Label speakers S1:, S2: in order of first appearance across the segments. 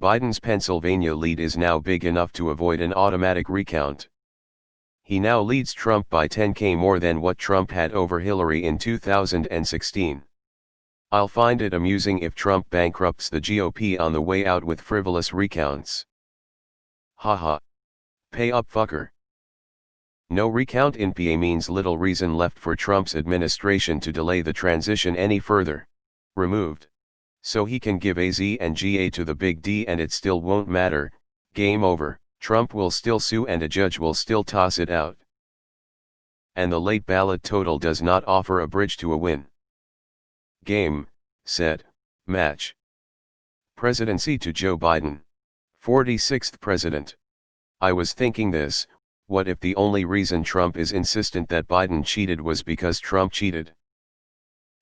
S1: Biden's Pennsylvania lead is now big enough to avoid an automatic recount. He now leads Trump by 10K more than what Trump had over Hillary in 2016. I'll find it amusing if Trump bankrupts the GOP on the way out with frivolous recounts. Haha. Pay up, fucker. No recount in PA means little reason left for Trump's administration to delay the transition any further. Removed. So he can give AZ and GA to the big D and it still won't matter. Game over. Trump will still sue and a judge will still toss it out. And the late ballot total does not offer a bridge to a win. Game, set, match. Presidency to Joe Biden. 46th President. I was thinking this, what if the only reason Trump is insistent that Biden cheated was because Trump cheated?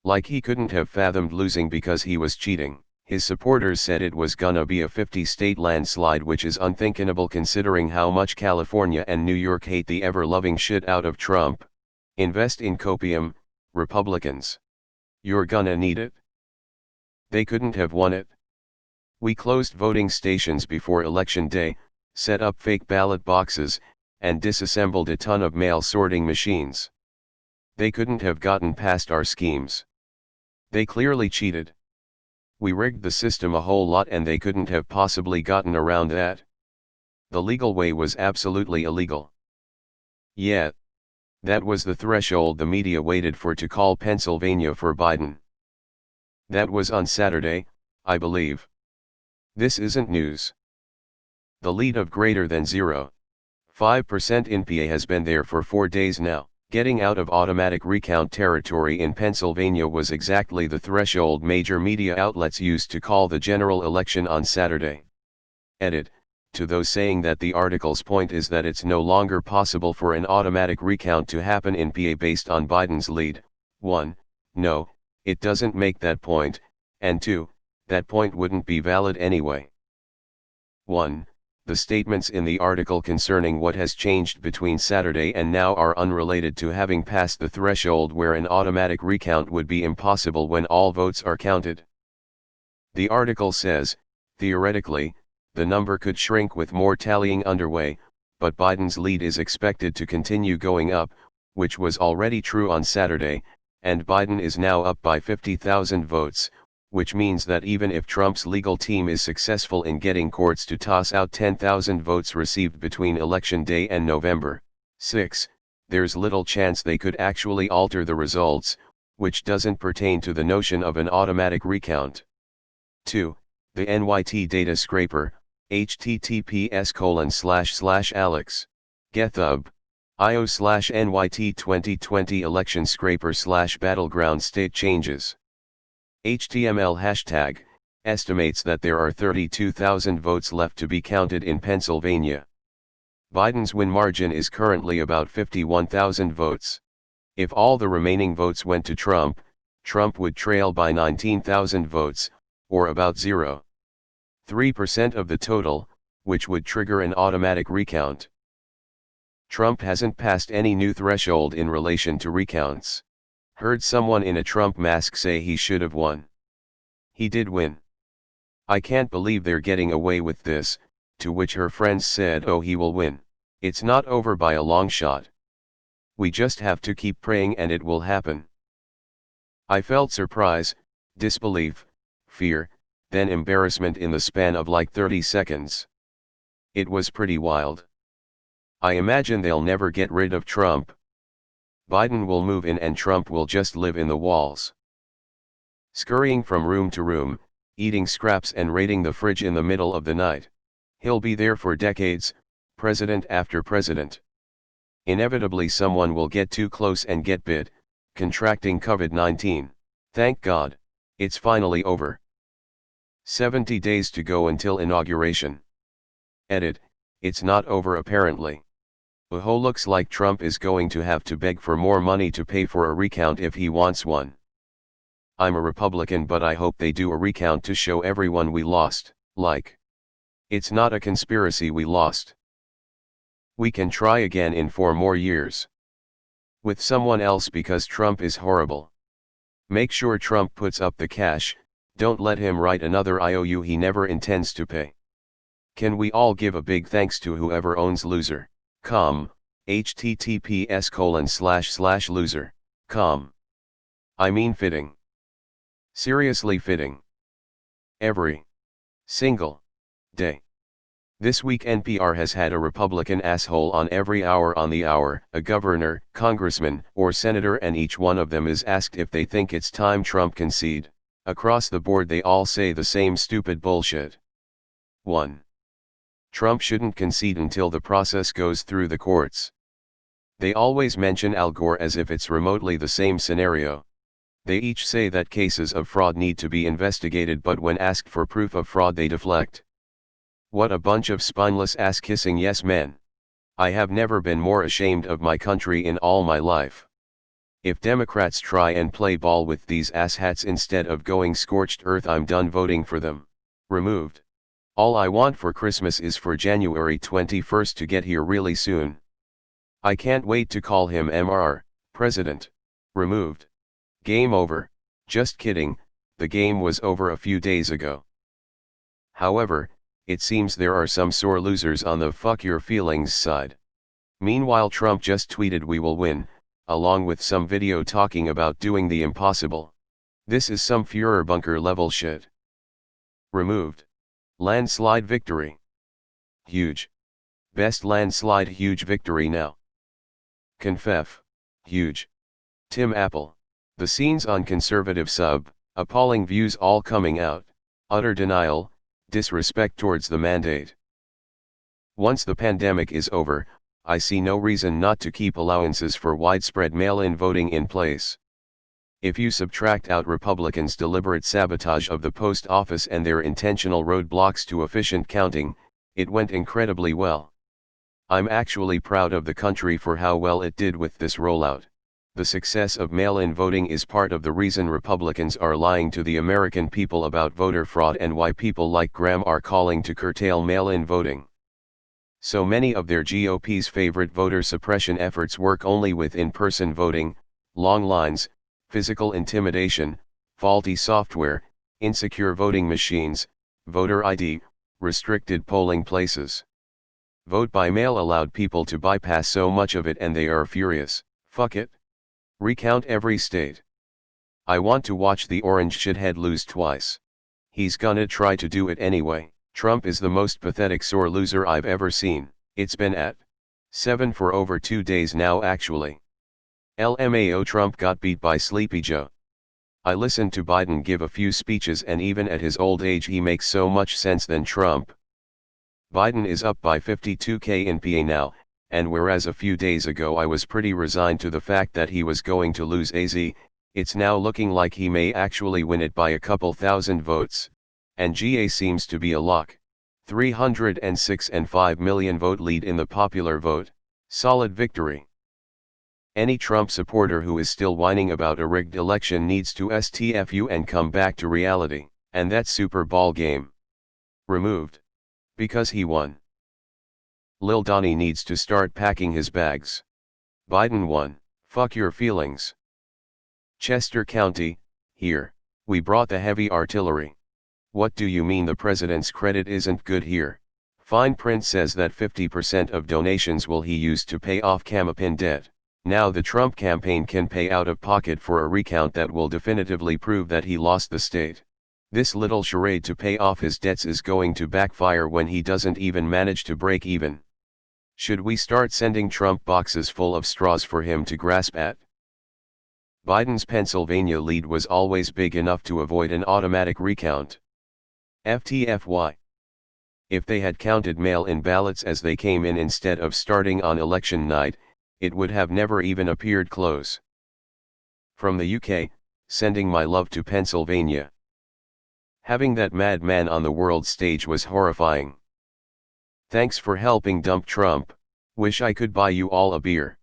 S1: Like he couldn't have fathomed losing because he was cheating. His supporters said it was gonna be a 50-state landslide, which is unthinkable considering how much California and New York hate the ever-loving shit out of Trump. Invest in copium, Republicans. You're gonna need it. They couldn't have won it. We closed voting stations before Election Day, set up fake ballot boxes, and disassembled a ton of mail sorting machines. They couldn't have gotten past our schemes. They clearly cheated. We rigged the system a whole lot and they couldn't have possibly gotten around that. The legal way was absolutely illegal. Yet, that was the threshold the media waited for to call Pennsylvania for Biden. That was on Saturday, I believe. This isn't news. The lead of greater than 0.5% in PA has been there for 4 days now. Getting out of automatic recount territory in Pennsylvania was exactly the threshold major media outlets used to call the general election on Saturday. Edit. To those saying that the article's point is that it's no longer possible for an automatic recount to happen in PA based on Biden's lead. 1. No, it doesn't make that point, and 2. That point wouldn't be valid anyway. 1. The statements in the article concerning what has changed between Saturday and now are unrelated to having passed the threshold where an automatic recount would be impossible when all votes are counted. The article says, theoretically, the number could shrink with more tallying underway, but Biden's lead is expected to continue going up, which was already true on Saturday, and Biden is now up by 50,000 votes, which means that even if Trump's legal team is successful in getting courts to toss out 10,000 votes received between Election Day and November 6, there's little chance they could actually alter the results, which doesn't pertain to the notion of an automatic recount. 2. The NYT data scraper, https://alex.gethub.io/NYT 2020 election scraper/battleground state changes. HTML hashtag, estimates that there are 32,000 votes left to be counted in Pennsylvania. Biden's win margin is currently about 51,000 votes. If all the remaining votes went to Trump, Trump would trail by 19,000 votes, or about 0.3% of the total, which would trigger an automatic recount. Trump hasn't passed any new threshold in relation to recounts. Heard someone in a Trump mask say he should have won. He did win. I can't believe they're getting away with this, to which her friends said, oh, he will win. It's not over by a long shot. We just have to keep praying and it will happen. I felt surprise, disbelief, fear, then embarrassment in the span of like 30 seconds. It was pretty wild. I imagine they'll never get rid of Trump. Biden will move in and Trump will just live in the walls. Scurrying from room to room, eating scraps and raiding the fridge in the middle of the night. He'll be there for decades, president after president. Inevitably someone will get too close and get bit, contracting COVID-19. Thank God, it's finally over. 70 days to go until inauguration. Edit, it's not over apparently. Looks like Trump is going to have to beg for more money to pay for a recount if he wants one. I'm a Republican but I hope they do a recount to show everyone we lost, like. It's not a conspiracy we lost. We can try again in 4 more years. With someone else because Trump is horrible. Make sure Trump puts up the cash, don't let him write another IOU he never intends to pay. Can we all give a big thanks to whoever owns loser? Com, https://loser. Com. I mean fitting. Seriously fitting. Every single day. This week NPR has had a Republican asshole on every hour on the hour, a governor, congressman, or senator, and each one of them is asked if they think it's time Trump concede. Across the board they all say the same stupid bullshit. 1. Trump shouldn't concede until the process goes through the courts. They always mention Al Gore as if it's remotely the same scenario. They each say that cases of fraud need to be investigated, but when asked for proof of fraud they deflect. What a bunch of spineless ass-kissing yes men. I have never been more ashamed of my country in all my life. If Democrats try and play ball with these asshats instead of going scorched earth, I'm done voting for them. Removed. All I want for Christmas is for January 21st to get here really soon. I can't wait to call him MR, President. Removed. Game over. Just kidding, the game was over a few days ago. However, it seems there are some sore losers on the fuck your feelings side. Meanwhile, Trump just tweeted "we will win," along with some video talking about doing the impossible. This is some Führer bunker level shit. Removed. Landslide victory. Huge. Best landslide huge victory now. Confef. Huge. Tim Apple. The scenes on conservative sub, appalling views all coming out, utter denial, disrespect towards the mandate. Once the pandemic is over, I see no reason not to keep allowances for widespread mail-in voting in place. If you subtract out Republicans' deliberate sabotage of the post office and their intentional roadblocks to efficient counting, it went incredibly well. I'm actually proud of the country for how well it did with this rollout. The success of mail-in voting is part of the reason Republicans are lying to the American people about voter fraud and why people like Graham are calling to curtail mail-in voting. So many of their GOP's favorite voter suppression efforts work only with in-person voting, long lines, physical intimidation, faulty software, insecure voting machines, voter ID, restricted polling places. Vote by mail allowed people to bypass so much of it and they are furious. Fuck it. Recount every state. I want to watch the orange shithead lose twice. He's gonna try to do it anyway. Trump is the most pathetic sore loser I've ever seen. It's been at 7 for over 2 days now actually. LMAO, Trump got beat by Sleepy Joe. I listened to Biden give a few speeches and even at his old age he makes so much sense than Trump. Biden is up by 52k in PA now, and whereas a few days ago I was pretty resigned to the fact that he was going to lose AZ, it's now looking like he may actually win it by a couple thousand votes, and GA seems to be a lock. 306 and 5 million vote lead in the popular vote, solid victory. Any Trump supporter who is still whining about a rigged election needs to STFU and come back to reality, and that Super Bowl game. Removed. Because he won. Lil Donnie needs to start packing his bags. Biden won. Fuck your feelings. Chester County, here, we brought the heavy artillery. What do you mean the president's credit isn't good here? Fine print says that 50% of donations will he use to pay off campaign debt. Now the Trump campaign can pay out of pocket for a recount that will definitively prove that he lost the state. This little charade to pay off his debts is going to backfire when he doesn't even manage to break even. Should we start sending Trump boxes full of straws for him to grasp at? Biden's Pennsylvania lead was always big enough to avoid an automatic recount. FTFY. If they had counted mail-in ballots as they came in instead of starting on election night, it would have never even appeared close. From the UK, sending my love to Pennsylvania. Having that madman on the world stage was horrifying. Thanks for helping dump Trump, wish I could buy you all a beer.